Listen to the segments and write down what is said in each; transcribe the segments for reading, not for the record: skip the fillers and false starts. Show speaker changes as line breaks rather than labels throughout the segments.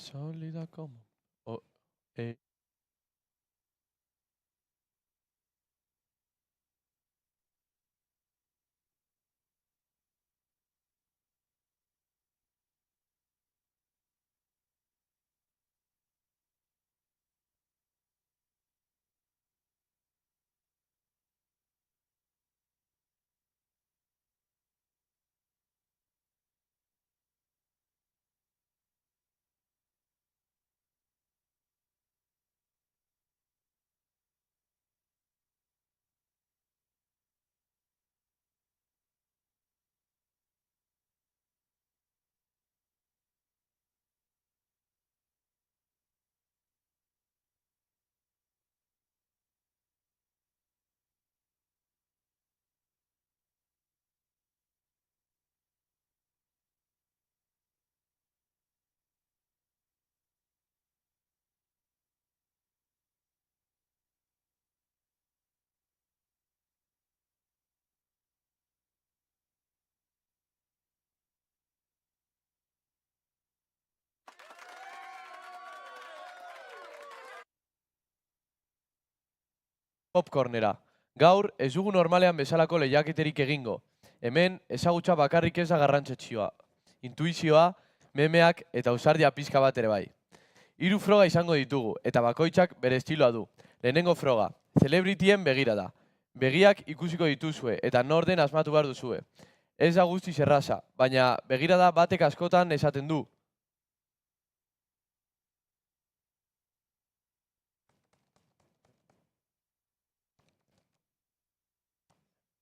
Sólida como. O- eh, Popcornera. Gaur ez dugu normalean bezalako lehiaketerik egingo. Hemen ezagutza bakarrik ez da garrantzetsua. Intuizioa, memeak eta ausardia pizka bat ere bai. 3 froga izango ditugu eta bakoitzak bere estiloa du. Lehenengo froga, celebrityen begirada. Begiak ikusiko dituzue eta norden asmatu behar duzue. Ez da guztiz erraza, baina begirada batek askotan esaten du.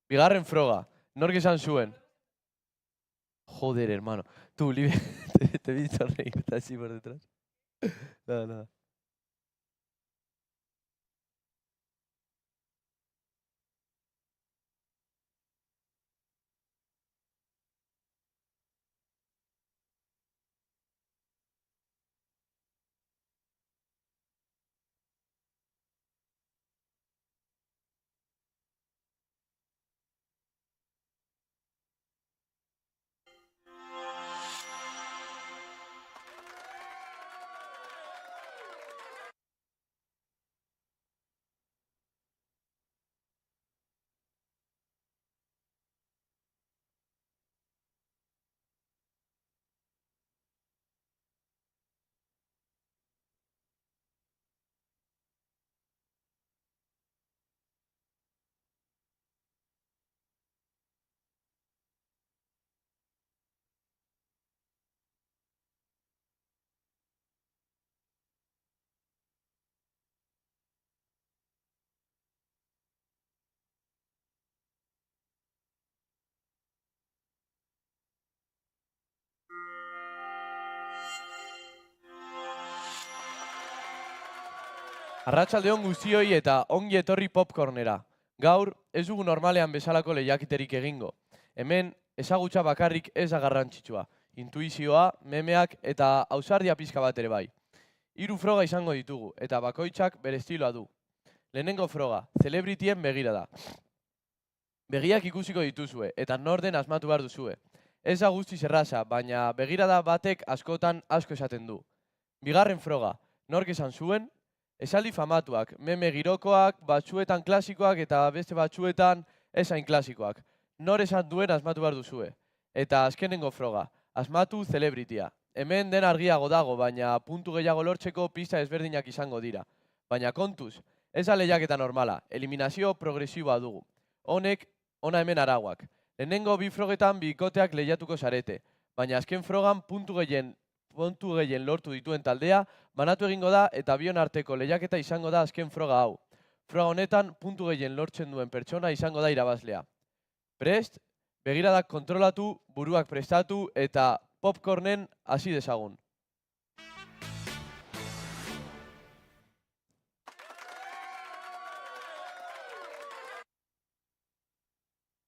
Bigarren froga, nork esan zuen? Joder, hermano. Tú, Libre, te he visto reírte así por detrás. Nada, nada. Arratsaldeon guztioi eta ongi etorri popcornera. Gaur ez dugu normalean bezalako lehiakiterik egingo. Hemen ezagutza bakarrik ez da garrantzitsua. Intuizioa, memeak eta ausardia pizka bat ere bai. 3 froga izango ditugu eta bakoitzak bere estiloa du. Lehenengo froga, celebrityen begirada. Begiak ikusiko dituzue eta norden asmatu behar duzue. Ez da guztiz erraza, baina begirada batek askotan asko esaten du. Bigarren froga, nork esan zuen? Esaldi famatuak, meme girokoak, batzuetan klasikoak eta beste batzuetan esain klasikoak. Nor esan duen asmatu behar duzue. Eta azkenengo froga, asmatu celebritia. Hemen den argiago dago, baina puntu gehiago lortzeko pista ezberdinak izango dira. Baina kontuz, ez da lehiaketa normala, eliminazio progresiboa dugu. Honek, ona hemen arauak. Lehenengo 2 frogetan bikoteak lehiatuko zarete, baina azken frogan puntu gehien lortu dituen taldea banatu egingo da eta bion arteko lehiaketa izango da azken froga hau. Froga honetan puntu gehien lortzen duen pertsona izango da irabazlea. Prest, begiradak kontrolatu, buruak prestatu eta popcornen hasi dezagun.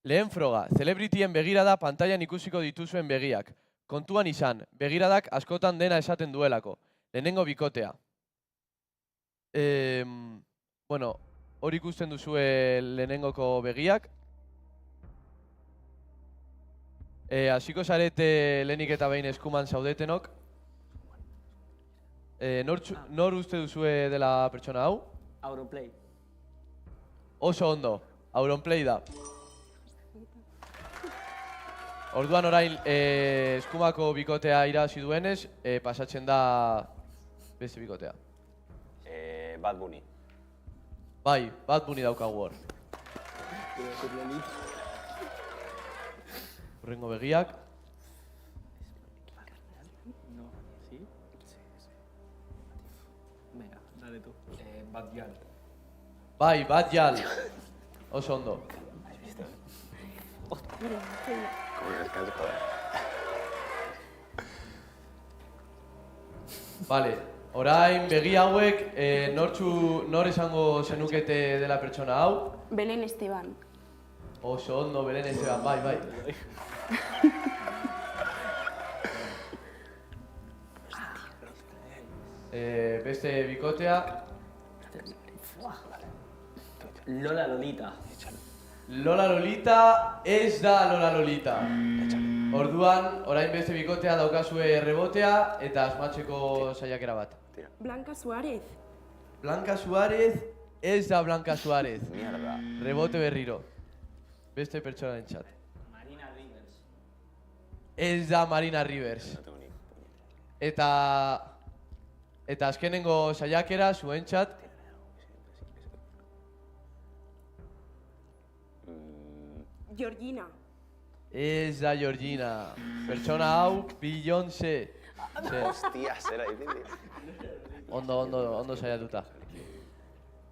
Lehen froga, celebrityen begirada pantailan ikusiko dituzuen begiak. Kontuan izan, begiradak askotan dena esaten duelako. Lehenengo bikotea. Bueno, hori ikusten duzue lehenengoko begiak. Hasiko zarete lehenik eta behin eskuman zaudetenok. Nor uste duzue dela pertsona hau?
Auronplay.
Oso ondo, Auronplay da. Orduan orain eskumako bikotea irabazi duenez, pasatzen da beste bikotea.
Bad Bunny.
Bai, Bad Bunny daukagu hor. Hurrengo begiak.
No, ¿sí? Venga, dale tú. Bad Gyal.
Bai, Bad Gyal. Oso ondo.
Como el descanso, joder.
Vale, orain begi hauek nor esango zenukete dela pertsona hau?
Belén Esteban.
Oso ondo, Belén Esteban, bai. Beste bikotea.
Lola Lolita.
Lola Lolita ez da Lola Lolita. Orduan, orain beste bikotea daukazue rebotea eta asmatzeko saiakera bat.
Blanca Suárez.
Blanca Suárez ez da Blanca Suárez.
Mierda.
Rebote berriro. Beste pertsonaren txat.
Marina Rivers.
Ez da Marina Rivers.
No tengo ni puñetera.
Eta azkenengo saiakera zuen txat.
Georgina.
Ez da Georgina. Pertsona hau, Beyoncé.
Hostia, será difícil.
Ondo saiatuta.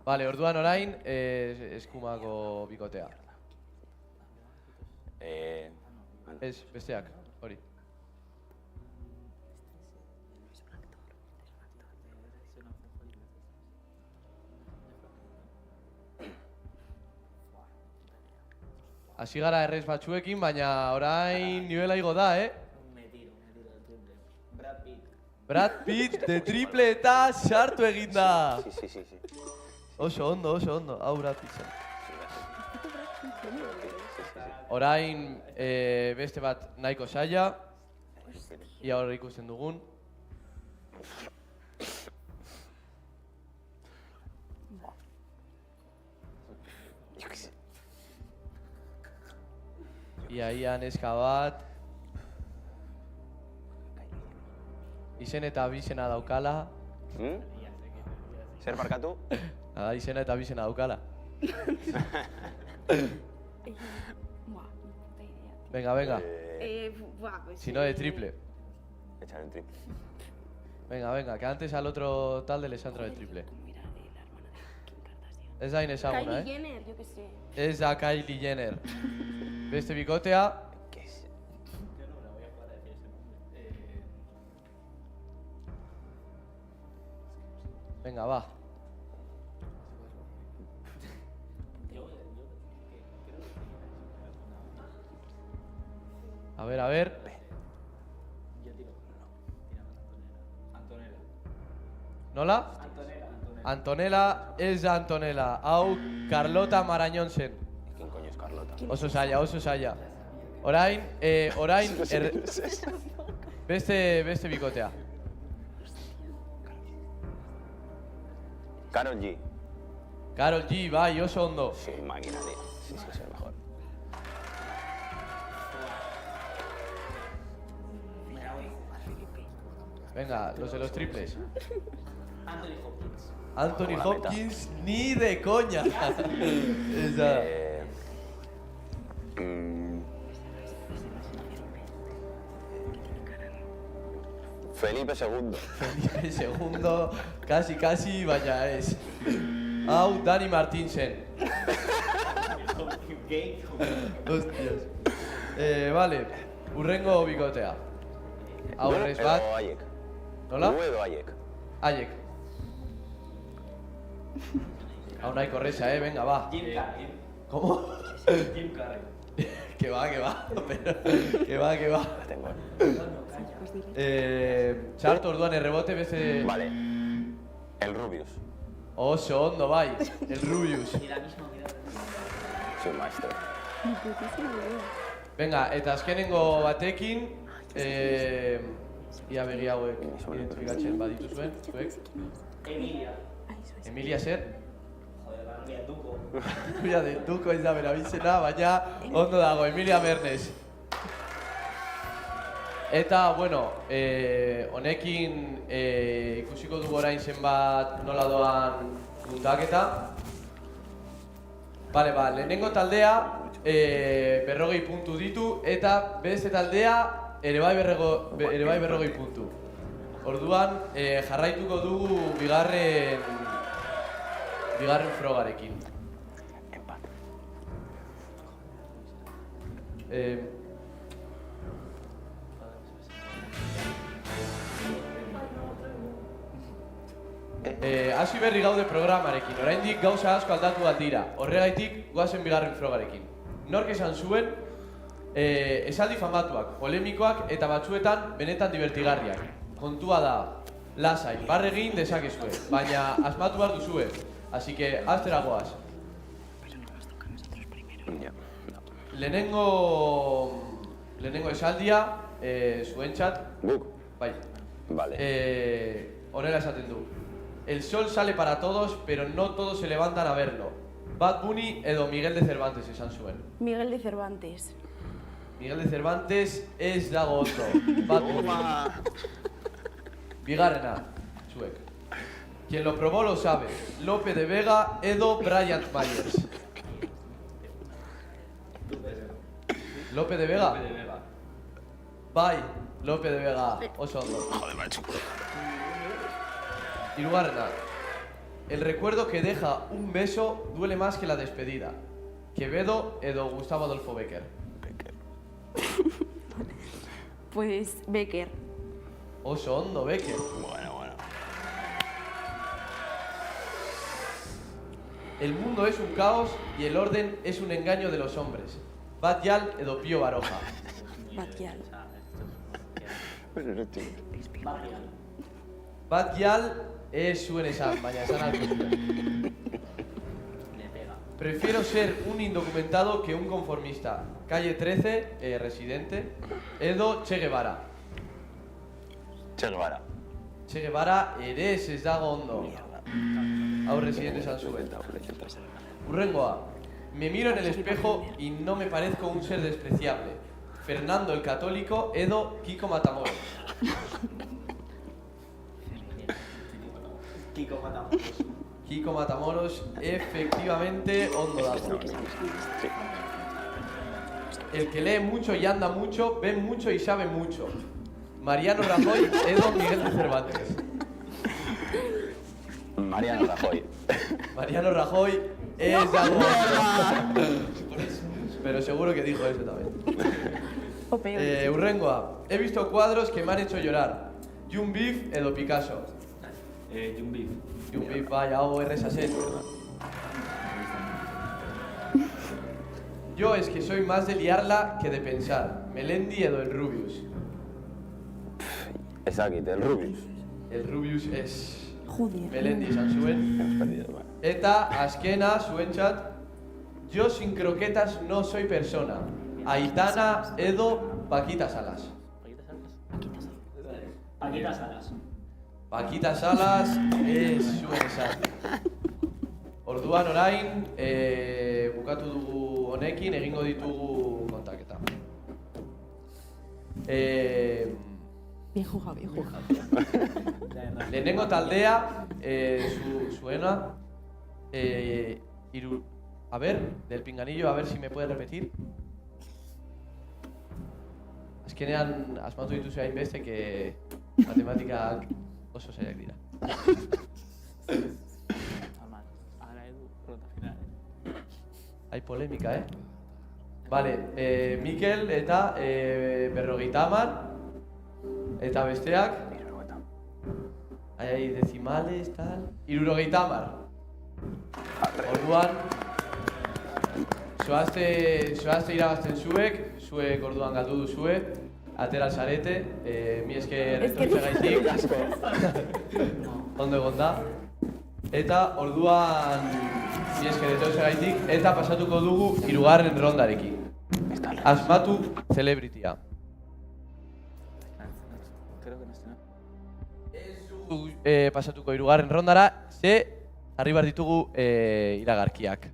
Vale, orduan orain, eskumako bikotea. Ez, besteak, hori. Hasi gara errez batzuekin, baina orain nivela igo da,
Me tiro el triple. Brad Pitt.
Brad Pitt de triple eta sartu egin da.
Sí.
Oso ondo. Hau Brad Pitt zen.
Sí.
Orain beste bat nahiko saia. Ia hor ikusten dugun.
Yo qué sé.
Ia neska bat. Izen eta abizena daukala.
Zer barkatu?
Nada, izena eta abizena daukala. Venga.
Pues
Si no de triple.
Echar un triple.
Venga, que antes al otro tal les ha entrado el triple. Ez da inezaguna,
Kylie Jenner, yo qué sé.
Ez da Kylie Jenner. Beste bikotea.
¿Qué es?
Yo no la voy a jugar a decir ese nombre.
Venga, va. A ver.
Yo tiro. Tiramos Antonella.
Nola? Antonella ez da Antonella. Hau Carlota Marañón zen.
¿Quién coño es Carlota?
Oso saia. Orain, beste bikotea.
Karol G.
Karol G, bai, oso ondo.
Sí, máquina, tío. Sí, es el mejor.
Venga, los de los triples.
Anthony Hopkins.
Anthony
Como la meta.
Hopkins, ni de coña. Esa.
Felipe II.
Felipe segundo, casi, baina ez. Hau, Dani Martinsen. Hostias. Vale, urrengo bikotea. Aurrez bat.
Edo Aiek.
Nola?
Gu edo Aiek.
Aiek. Hau nahiko reza, venga, va.
Jim Carrey.
¿Cómo?
Jim Carrey.
Que va. Pero, que va.
La tengo.
Txarto orduan errebote beste...
Vale. El Rubius.
Oso ondo, bai. El Rubius.
Y la misma mirada.
Soy un maestro.
Venga, eta azkenengo batekin... Ia begi hauek identifikatzen badituzuen, zuek.
Emilia.
Emilia zer?
Joder, Emilia Duko.
Emilia de Duko ez da bera bizena, baina ondo dago, Emilia Mernes. Eta, bueno, honekin ikusiko dugu orain zenbat nola doan puntaketa. Bale, lehenengo taldea 40 puntu ditu eta beste taldea ere bai 40 puntu. Orduan, jarraituko dugu bigarren frogarekin. Hasi berri gaude programarekin, oraindik gauza asko aldatu bat dira. Horregaitik, goazen bigarren frogarekin. Nork esan zuen, esaldi famatuak, polemikoak eta batzuetan benetan divertigarriak. Kontua da, lasai, barregin dezakezue, baina asmatu behar duzue. Así que, aztera goaz. Lehenengo esaldia, zuentzat.
Guk?
Bai.
Vale.
Honela esaten du. El sol sale para todos, pero no todos se levantan a verlo. Bad Bunny edo Miguel de Cervantes esan zuen.
Miguel de Cervantes.
Miguel de Cervantes ez dago ondo. Bad Bunny. Bigarrena, zuek. Quien lo probó lo sabe. Lope de Vega edo Bryant Myers. Lope de Vega?
Lope de Vega.
Bai, Lope de Vega, oso ondo.
Joder, macho.
Hirugarrena. El recuerdo que deja un beso duele más que la despedida. Quevedo edo Gustavo Adolfo Becker.
Pues Becker.
Oso ondo, Becker.
Bueno.
El mundo es un caos y el orden es un engaño de los hombres. Bat Yal edo Pío Baroja.
Batial.
Bat Yal ez zuen esan, baina esan alko zuen.
Le pega.
Prefiero ser un indocumentado que un conformista. Calle 13, Residente, edo Che Guevara.
Che Guevara.
Che Guevara ere ez dago ondo. Hau Residente esan zuen. Urrengoa. Me miro en el espejo y no me parezco un ser despreciable. Fernando el Católico edo Kiko Matamoros.
Kiko Matamoros.
Kiko Matamoros, efectivamente, ondo dago.
Sí.
El que lee mucho y anda mucho, ve mucho y sabe mucho. Mariano Rajoy edo Miguel de Cervantes.
Mariano Rajoy.
Mariano Rajoy es dago. Pero seguro que dijo eso también.
O peor.
Urrengoa, he visto cuadros que me han hecho llorar. Jun Beef edo Picasso.
Jun Beef.
Jun Beef, vaya, hau errezazen. Yo es que soy más de liarla que de pensar. Melendi edo el Rubius.
Ezakit, el Rubius.
El Rubius es
Joder.
Melendi esan zuen.
Hemos perdido, vale.
Eta azkena zuentzat. Yo sin croquetas no soy persona. Aitana edo Paquita Salas.
Paquita Salas.
Paquita Salas ez zuen esan. Orduan orain, bukatu dugu honekin, egingo ditugu kontaketa.
Bien jugado, bien jugado.
Lehenengo taldea, zuena, a ver, del pinganillo, a ver si me puede repetir. Azkenean, asmatu dituzu hainbeste, que matematikak oso zailak dira.
Ahora Edu, ronda final.
Hay polémica, Vale, Mikel eta 50, eta besteak, hay decimales, tal, 70. Orduan, zoazte irabazten zuek orduan galdu duzue, atera zarete, mi esker etortzegaitik, ondo egon da. Eta orduan, mi esker etortzegaitik, eta pasatuko dugu hirugarren rondarekin. Asmatu celebritya.
Creo que
pasatuko hirugarren rondara, ze jarri behar ditugu iragarkiak.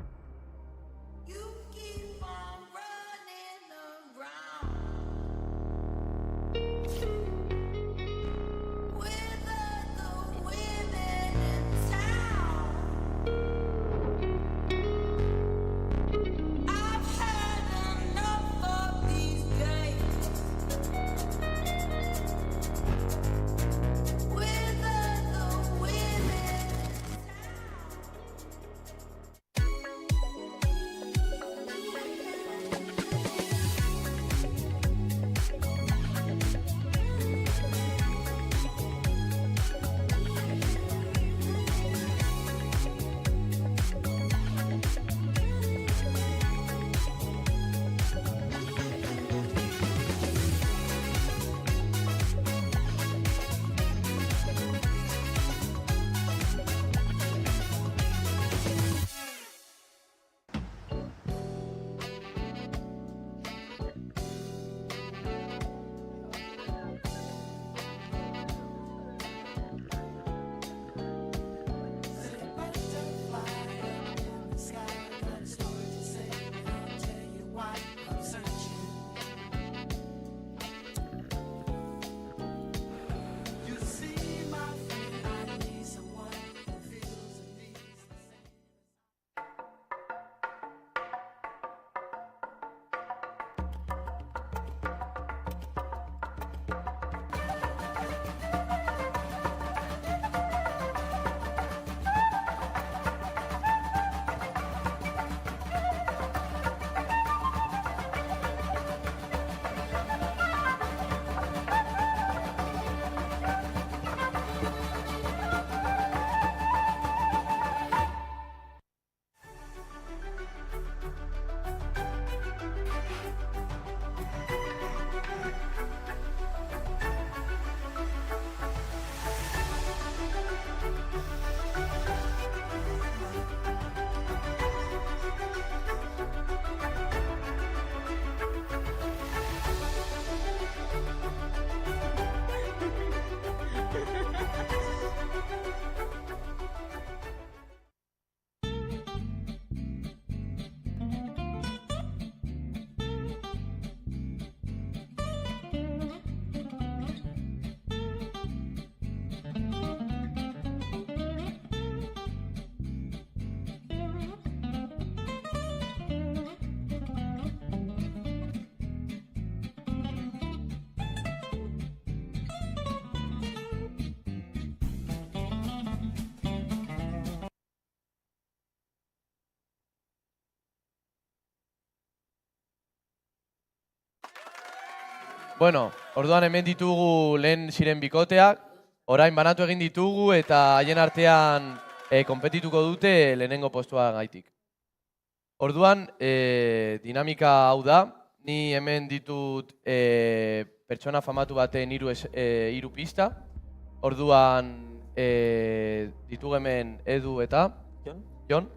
Bueno, orduan hemen ditugu lehen ziren bikoteak, orain banatu egin ditugu eta haien artean konpetituko dute lehenengo postua gaitik. Orduan, dinamika hau da, ni hemen ditut pertsona famatu baten hiru pista. Orduan, ditugu hemen Edu eta Jon.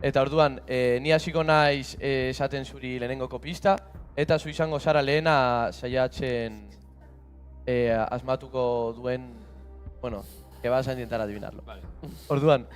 Eta orduan, ni hasiko naiz esaten zuri lehenengoko pista, eta zu izango zara lehena saiatzen asmatuko duen, bueno, que vas a intentar adivinarlo.
Vale.
Orduan,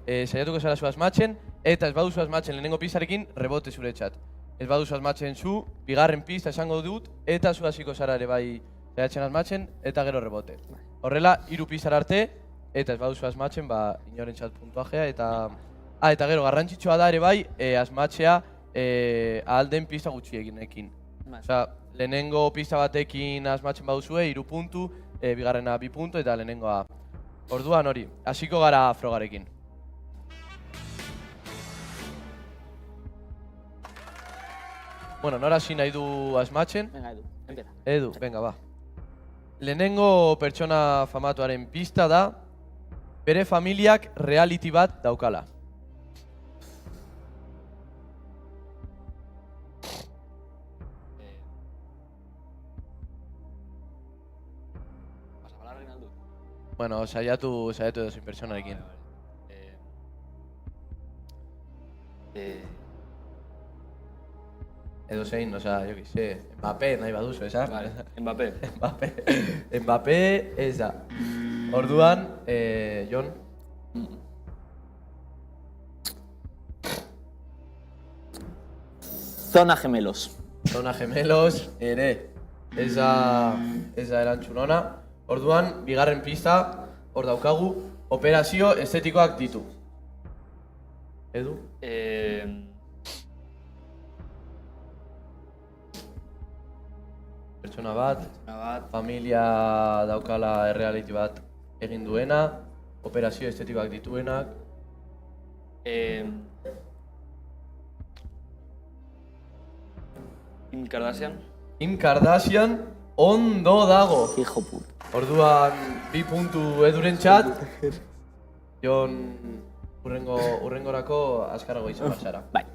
saiatuko zara zu asmatzen, eta ez baduzu asmatzen lehenengo pistarekin, rebote zuretzat. Ez baduzu asmatzen zu, bigarren pista esango dut, eta zu hasiko zara ere bai saiatzen asmatzen, eta gero rebote. Horrela, 3 pistar arte, eta ez baduzu asmatzen, ba, inorentzat puntuajea, eta gero garrantzitsua da ere bai, asmatzea ahal den pista gutxieginekin. Osea, lehenengo pista batekin asmatzen baduzue, 3 puntu, bigarrena 2 puntu, eta lehenengoa. Orduan hori, hasiko gara frogarekin. Bueno, nora hasi nahi du asmatzen?
Venga, Edu, empieza.
Edu, venga, ba. Lehenengo pertsona famatuaren pista da, bere familiak reality bat daukala.
Pasapalabra Reinaldo.
Bueno, saiatu edozein pertsonarekin. Edo zein, osea, jo kize, Mbappé nahi baduzu, esan?
Vale, Mbappé.
Mbappé ez da. Orduan, Jon,
Zona gemelos.
Zona Gemelos ere ez da erantzun ona. Orduan, bigarren pista, hor daukagu, operazio estetikoak ditu. Edu? Pertsona bat, familia daukala erreality bat egin duena, operazio estetikoak dituenak.
Kim Kardashian.
Kim Kardashian ondo dago.
Hijo puta.
Orduan, 2 puntu Eduren txat. Jon, urrengorako azkarrago izan batzara.
Bai.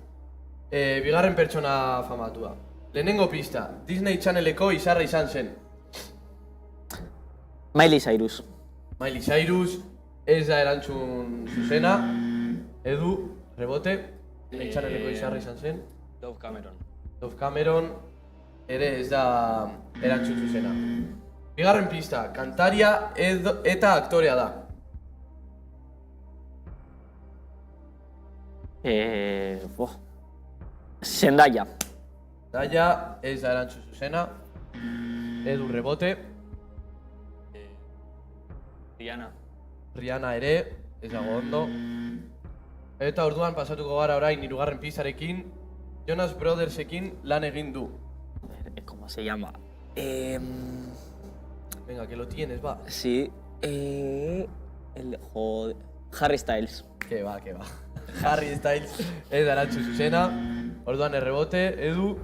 Bigarren pertsona famatua. Lehenengo pista, Disney Channeleko izarra izan zen.
Miley Cyrus.
Miley Cyrus, ez da erantzun zuzena. Edu, rebote, Disney Channeleko izarra izan zen.
Dove Cameron.
Dove Cameron, ere ez da erantzun zuzena. Bigarren pista, kantaria eta aktorea da.
Zendaya.
Daia, ez da erantzun zuzena. Edu rebote.
Rihanna.
Rihanna ere, ez dago ondo. Eta orduan pasatuko gara orain hirugarren pistarekin. Jonas Brothersekin lan egin du.
¿Cómo se llama?
Venga, que lo tienes, va.
Sí. Joder. Harry Styles.
Que va. Harry Styles ez da erantzun zuzena. Orduan errebote, Edu.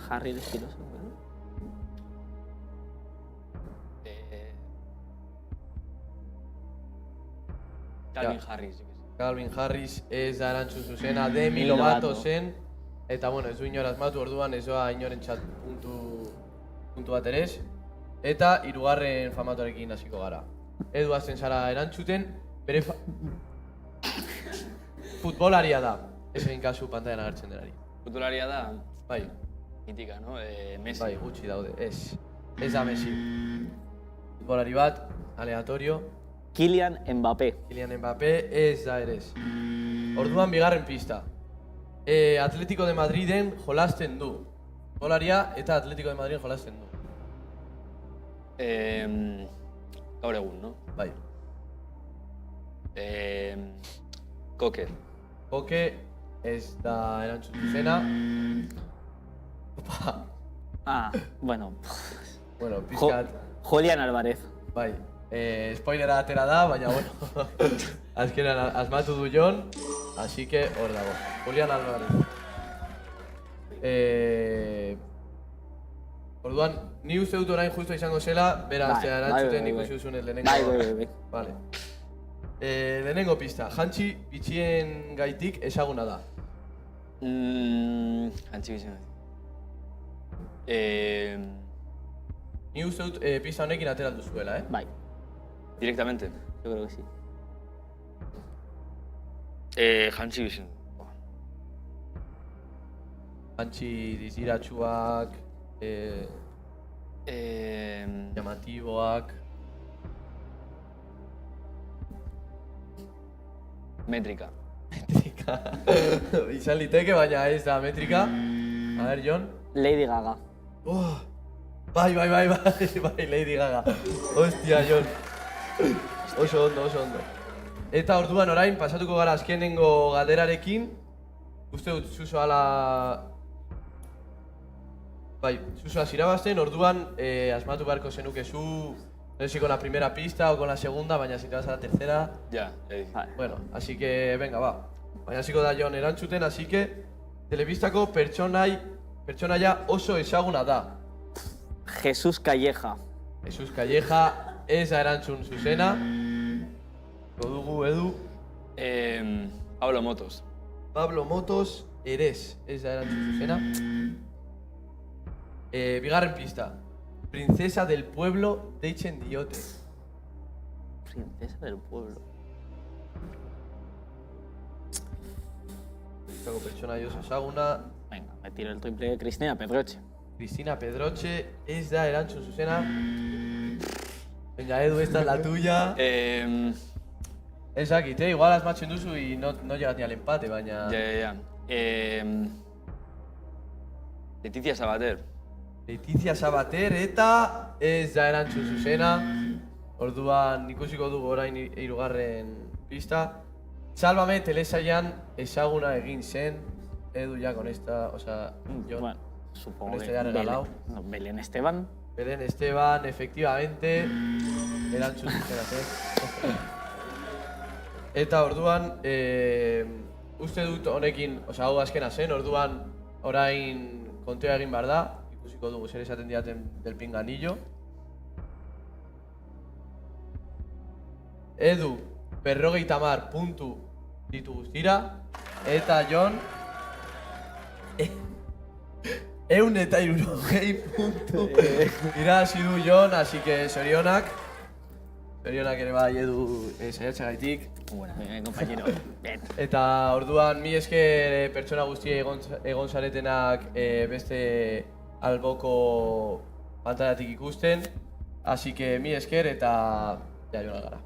Harry el estiloso. Calvin Harris.
Calvin Harris ez da erantzun zuzena. Demi
Lovato.
Lovato zen. Eta bueno, ez du inor asmatu, orduan ez doa inoren txat puntu bat ere ez. Eta hirugarren famatuarekin hasiko gara. Edu hasten zara erantzuten, bere futbolaria da. Ez egin kasu pantailan agertzen denari.
Futbolaria da.
Bai,
Mítica, ¿no? Messi.
bai, gutxi daude, ez. Ez da Messi. Futbolari bat, aleatorio.
Kylian Mbappé.
Kylian Mbappé ez da ere ez. Orduan bigarren pista. Atletico de Madriden jolasten du. Futbolaria eta Atletico de Madriden jolasten du.
Gaur egun, ¿no?
Bai.
Koke.
Koke ez da erantzun zuzena. Opa.
Bueno.
Bueno, pizkat.
Julián Álvarez.
Bai. Spoilera atera da, baina bueno. Azkenean asmatu du Jon, así que hor dago. Julián Álvarez. Orduan, ni uste dut orain justo izango zela, beraz erantzuten ikusi duzunez lehenengo.
Bai.
Vale. Lehenengo pista, jantzi bitxien gaitik ezaguna da.
Jantzi bizien.
Ni uste dut pista honekin ateraldu zuela,
Bai. Directamente. Yo creo que sí. Jantzi bizien.
Jantzi diziratsuak,
Eh,
llamatiboak.
Métrica.
Metrika. Izan liteke, baina ez da metrika. A ver, Jon.
Lady Gaga.
Bai, Lady Gaga. Hostia, Jon. Oso ondo. Eta orduan orain, pasatuko gara azkenengo galderarekin. Uste dut, Suso ala... Bai, Suso azirabazten, orduan asmatu beharko zenukezu, no sé si con la primera pista o con la segunda, baina si te vas a la tercera...
Ya,
Bueno, así que, venga, va. Baina hasiko da Jon erantzuten, así que... Telebistako pertsonaia oso ezaguna da.
Jesús Calleja.
Jesus Calleja, ez da erantzun zuzena. Godugu, Edu.
Pablo Motos.
Pablo Motos, erez, ez da erantzun zuzena. Bigarren pista. Princesa del pueblo deitzen diote.
Princesa del pueblo.
telebistako pertsona oso ezaguna.
Venga, me tiro el triple de Cristina Pedroche.
Cristina Pedroche ez da erantzun zuzena. Venga, Edu, esta es la tuya. Ezakit, igual asmatzen duzu y no llegas ni al empate, baina...
Ya. Leticia Sabater.
Leticia Sabater eta ez da erantzun zuzena. Orduan ikusiko dugu orain hirugarren pista. Sálvame telesailan ezaguna egin zen. Edu ya con esta, o sea, Jon.
Bueno, supongo
Con
que
este ya regalado.
Belén Esteban.
Belén Esteban, efectivamente. Erantzun zuzena zen. Eta orduan, uste dut honekin, oza, hau azkena zen, orduan orain kontea egin behar da, ikusiko dugu zer esaten diaten del pinganillo. Edu, 50 puntu ditu guztira, eta Jon, 160 puntu irabazi du Jon, así que zorionak. Zorionak ere bai Edu saiatzeagaitik.
Bueno, compañero. Bien.
Eta orduan mi esker pertsona guztiei egon zaretenak beste alboko pantailatik ikusten. Así que mi esker eta ja joan gara.